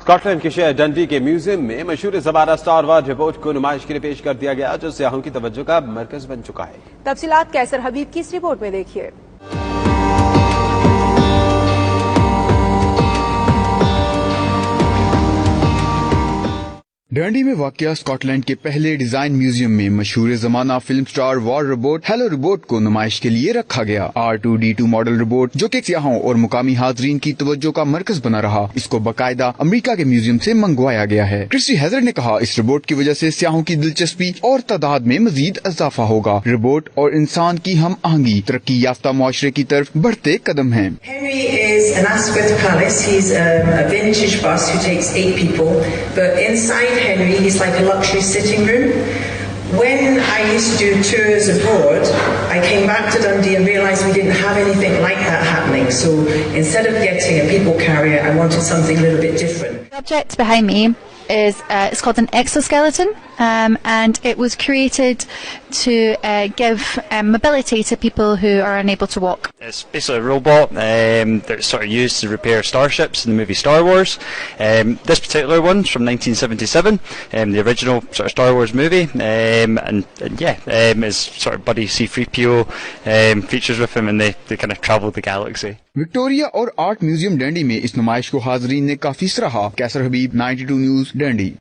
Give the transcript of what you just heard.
Scotland के शहर डंडी के म्यूजियम में मशहूर ज़माना स्टार वार रिपोर्ट को नुमाइश के लिए पेश कर दिया गया, जो सियाहों की तवज्जो का मरकज बन चुका है। तफसीलात कैसर हबीब की इस रिपोर्ट में देखिए। डंडी में वाक़या स्कॉटलैंड के पहले डिजाइन म्यूजियम में मशहूर ज़माना फिल्म स्टार वार रोबोट हेलो रोबोट को नुमाइश के लिए रखा गया। R2D2 मॉडल रोबोट जो कि सियाहों और मुकामी हाजरीन की तवज्जो का मरकज बना रहा, इसको बाकायदा अमेरिका के म्यूजियम से मंगवाया गया है। क्रिस्टी हैजर्ड ने कहा, इस रोबोट की वजह से सियाहों की दिलचस्पी और तादाद में मजीद इजाफा होगा। रोबोट और इंसान की हम आहंगी तरक्की याफ्ता मुआशरे की तरफ बढ़ते कदम है। Henry, he's like a luxury sitting room. When I used to do tours abroad, I came back to Dundee and realised we didn't have anything like that happening. So instead of getting a people carrier, I wanted something a little bit different. The object behind me is it's called an exoskeleton, and it was created to give mobility to people who are unable to walk. It's basically a robot that's sort of used to repair starships in the movie Star Wars. This particular one's from 1977, the original sort of Star Wars movie, and his sort of buddy C-3PO features with him, and they kind of travel the galaxy. Victoria और art museum डंडी में इस नुमाइश को हाजरीन ने काफी सराहा। कैसर हबीब, 92 news, डंडी।